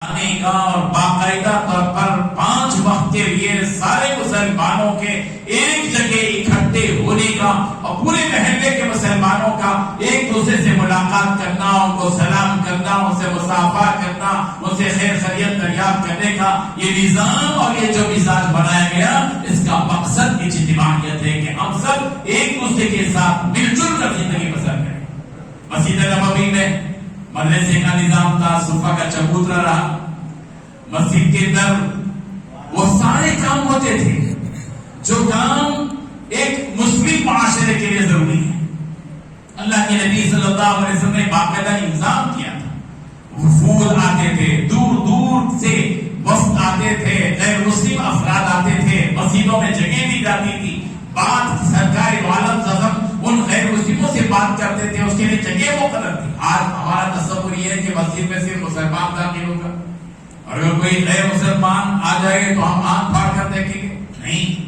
کا اور باقاعدہ طور پر 5 وقت کے لیے سارے مسلمانوں کے ایک جگہ اکٹھے ہونے کا اور پورے محلے کے مسلمانوں کا ایک دوسرے سے ملاقات کرنا، ان کو سلام کرنا، ان سے مصافحہ کرنا، ان سے خیر خیریت دریافت کرنے کا یہ نظام اور یہ جو مزاج بنایا گیا، اس کا مقصد اجتماعیت ہے کہ ہم سب ایک دوسرے کے ساتھ مل جل کر زندگی بسر کریں۔ مسجد نبوی میں مدرسے کا نظام تھا، صفہ کا چبوترا رہا۔ مسجد کے اندر وہ سارے کام ہوتے تھے جو کام ایک مسلم معاشرے کے لیے ضروری ہے۔ اللہ کے نبی صلی اللہ علیہ وسلم نے باقاعدہ انتظام کیا تھا۔ وفود آتے تھے، دور دور سے وفد آتے تھے، غیر مسلم افراد آتے تھے، مسجدوں میں جگہ دی جاتی تھی، بات سرکار عالم زخم ان غیر مسلموں سے بات کرتے تھے، اس کے لیے جگہ مقرر تھی۔ آج ہمارا تصور یہ ہے کہ مسجد میں صرف مسلمان داخل ہوگا، اور اگر کوئی غیر مسلمان آ جائے گا تو ہم آنکھ پھاڑ کر دیکھیں گے؟ نہیں،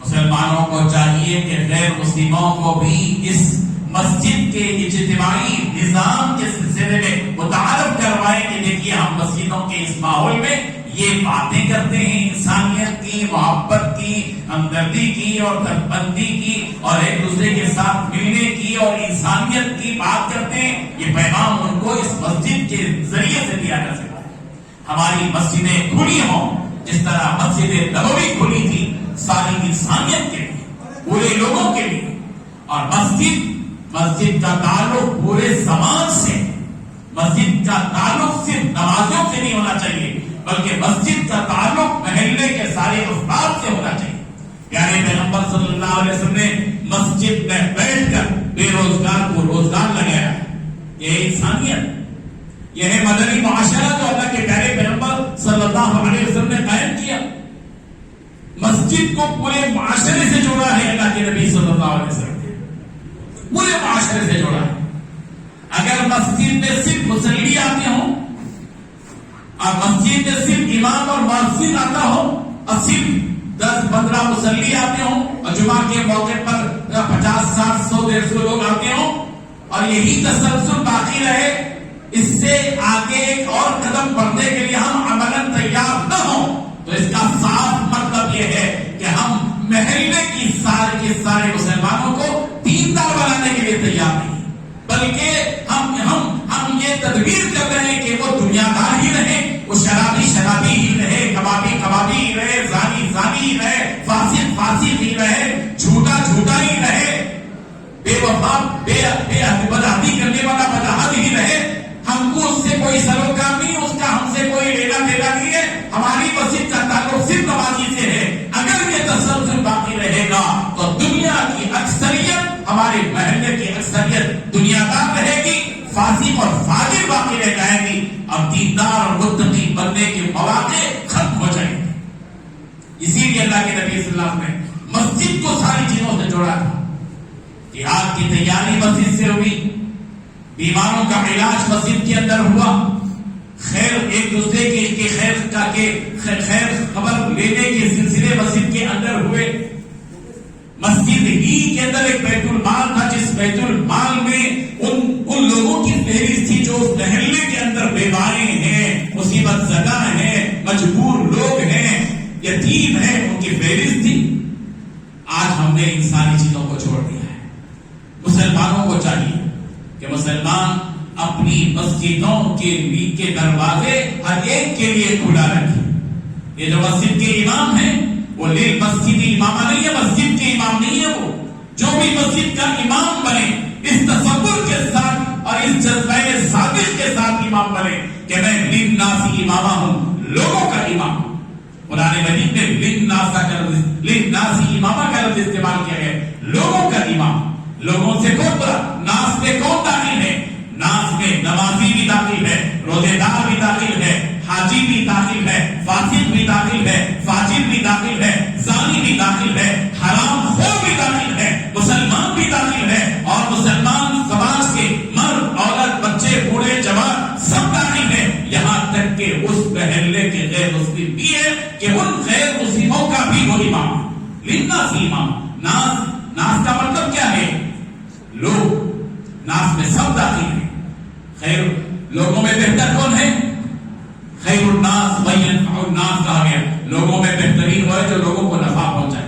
مسلمانوں کو چاہیے کہ غیر مسلموں کو بھی اس مسجد کے اجتماعی نظام کے سلسلے میں متعارف کروائیں کہ دیکھیے ہم مسجدوں کے اس ماحول میں یہ باتیں کرتے ہیں، انسانیت کی، محبت کی، ہمدردی کی اور دربندی کی اور ایک دوسرے کے ساتھ ملنے کی اور انسانیت کی بات کرتے ہیں۔ یہ پیغام ان کو اس مسجد کے ذریعے سے دیا جا سکتا ہے۔ ہماری مسجدیں کھلی ہوں جس طرح مسجد نبوی کھلی تھی ساری انسانیت کے لیے، پورے لوگوں کے لیے، اور مسجد کا تعلق پورے سماج سے، مسجد کا تعلق صرف نمازوں سے نہیں ہونا چاہیے بلکہ مسجد کا تعلق محلے کے سارے افراد سے ہونا چاہیے۔ پیارے پیغمبر صلی اللہ علیہ وسلم نے مسجد میں بیٹھ کر بے روزگار کو روزگار لگایا۔ یہ انسانیت، یہ ہے مدنی معاشرہ جو اللہ کے پیارے پیغمبر صلی اللہ علیہ وسلم نے قائم کیا۔ مسجد کو پورے معاشرے سے جوڑا ہے اللہ کے نبی صلی اللہ علیہ وسلم نے، پورے معاشرے سے جوڑا ہے۔ اگر مسجد میں صرف مصلی آتے ہوں اور مسجد میں صرف امام اور مؤذن آتا ہو اور صرف 10-15 مصلی آتے ہوں اور جمعہ کے موقع پر 50, 60, 100, 150 لوگ آتے ہوں اور یہی تسلسل باقی رہے، اس سے آگے ایک اور قدم بڑھنے کے لیے ہم عملاً تیار نہ ہوں تو اس کا صاف مطلب یہ ہے کہ ہم محلے کی سارے مسلمانوں کو دیندار بنانے کے لیے تیار نہیں، بلکہ ہم یہ تدبیر کر رہے ہیں کہ وہ دنیا دار ہی رہے، وہ شرابی ہی رہے، کبابی ہی رہے، زانی ہی رہے، فاسق ہی رہے، جھوٹا ہی رہے، بے وفا بدعہدی کرنے والا بدعہد ہی رہے۔ ہم کو اس سے کوئی سروکار نہیں، اس کا ہم سے کوئی لینا دینا نہیں ہے۔ ہماری مسجد کا تعلق صرف نمازی سے ہے۔ اگر یہ تسلسل باقی رہے گا تو دنیا کی اکثریت، ہمارے محلے کی اکثریت دنیا دار رہے گی، فاسق اور فاجر باقی رہ جائے گی، اب دیندار اور متقی بننے کے مواقع ختم ہو جائیں گے۔ اسی لیے اللہ کے نبی صلی اللہ علیہ وسلم نے مسجد کو ساری چیزوں سے جوڑا تھا۔ جہاد کی تیاری مسجد سے ہوئی، بیماروں کا علاج مسجد کے اندر ہوا، خیر ایک دوسرے کے خیر خبر لینے کے سلسلے مسجد کے اندر ہوئے۔ مسجد ہی کے اندر ایک بیت المال تھا، جس بیت المال میں ان لوگوں کی فہرست تھی جو اس محلے کے اندر بیمارے ہیں، مصیبت زدہ ہیں، مجبور لوگ ہیں، یتیم ہیں، ان کی فہرست تھی۔ آج ہم نے انسانی چیزوں کو چھوڑ دیا ہے۔ مسلمانوں کو چاہیے کہ مسلمان اپنی مسجدوں کے دروازے ہر ایک کے لیے کھلا رکھے۔ یہ جو مسجد کے امام ہیں وہ مسجدی امامہ نہیں ہے، مسجد کے امام نہیں ہے، وہ جو بھی مسجد کا امام بنے اس تصور کے ساتھ اور اس جذبہ صادق کے ساتھ امام بنے کہ میں للناس امامہ ہوں، لوگوں کا امام۔ قرآن مجید میں للناس امامہ کا لفظ استعمال کیا ہے، لوگوں کا امام۔ لوگوں سے کون برا؟ ناس میں کون داخل ہے؟ ناس میں نمازی بھی داخل ہے، روزے دار بھی داخل ہے، حاجی بھی داخل ہے، فاسق بھی داخل ہے، فاجر بھی داخل ہے، زانی بھی داخل ہے، حرام خور بھی داخل ہے، مسلمان بھی داخل ہے، اور مسلمان سماج کے مرد عورت بچے بوڑھے جوان سب داخل ہے، یہاں تک کہ اس محلے کے غیر مسلم بھی ہے کہ ان غیر مسلموں کا بھی وہ امام۔ للناس امام، ناس کا مطلب کیا ہے؟ لوگ، ناس میں سب داخل ہیں۔ خیر لوگوں میں بہتر کون ہے؟ الناس وینفع الناس کہا گیا، لوگوں میں بہترین وہ ہے جو لوگوں کو نفع پہنچائے۔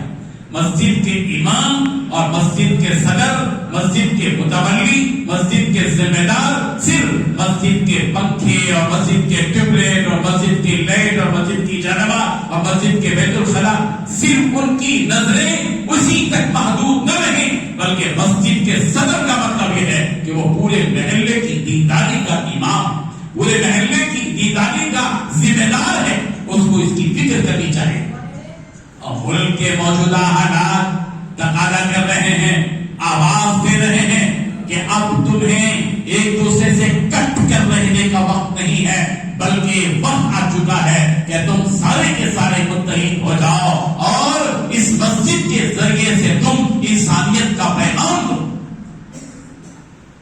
مسجد کے امام اور مسجد کے صدر، مسجد کے متولی، مسجد کے ذمہ دار صرف مسجد کے پنکھے اور مسجد کے ٹیوب لائٹ اور مسجد کی لائٹ اور مسجد کی جنبہ اور مسجد کے بیت الخلا، صرف ان کی نظریں اسی تک محدود نہ رہیں، بلکہ مسجد کے صدر کا مطلب یہ ہے کہ وہ پورے محلے کی دینداری کا امام، پورے محلے کی دینداری کا ذمہ دار ہے، اس کو اس کی فکر کرنی چاہیے۔ اور ملک کے موجودہ حالات تقاضا کر رہے ہیں، آواز دے رہے ہیں کہ اب تمہیں ایک دوسرے سے کٹ کر رہنے کا وقت نہیں ہے، بلکہ وقت آ چکا ہے کہ تم سارے کے سارے متحد ہو جاؤ اور اس مسجد کے ذریعے سے تم انسانیت کا پیغام دو۔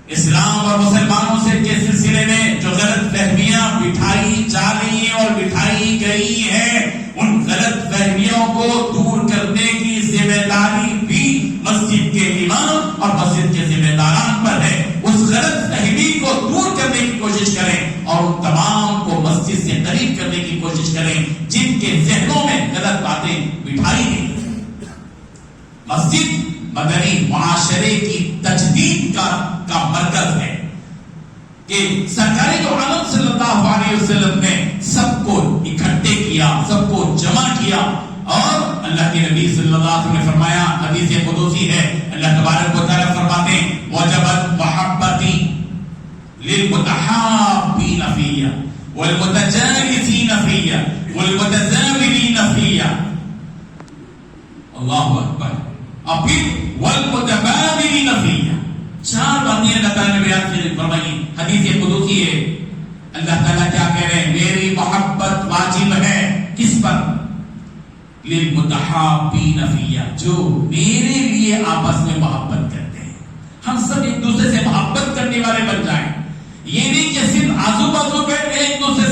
اسلام اور مسلمانوں سے کے سلسلے میں جو غلط فہمیاں بٹھائی جا رہی ہیں اور بٹھائی گئی ہیں، ان غلط فہمیوں کو دور کرنے کی ذمہ داری بھی مسجد کے امام اور مسجد کے ذمہ داران پر ہے۔ اس غلط فہمی کو دور کرنے کی کوشش کریں اور ان تمام کو مسجد سے قریب کرنے کی کوشش کریں جن کے ذہنوں میں غلط باتیں بٹھائی گئی۔ مسجد مدنی معاشرے کی تجدید کا مرکز ہے کہ سرکار دو عالم صلی اللہ علیہ وسلم نے سب کو اکٹھے کیا، سب کو جمع کیا، اور اللہ کے نبی صلی اللہ علیہ وسلم نے فرمایا، حدیث قدسی ہے، اللہ تبارک و تعالیٰ فرماتے ہیں وجبت محبتی للمتحابین فی والمتجالسین فی والمتزاورین فی۔ اللہ اکبر۔ اور پھر والمتبادلین فی، چار باتیں اللہ تعالیٰ نے بیان کی فرمائی۔ حدیث قدسی ہے، اللہ تعالیٰ کیا کہہ رہے ہیں؟ میری محبت واجب ہے کس پر؟ للمتحابین فی، جو میرے لیے آپس میں محبت کرتے ہیں۔ ہم سب ایک دوسرے سے محبت کرنے والے بن جائیں، یہ نہیں کہ صرف آزو بازو بیٹھ ایک دوسرے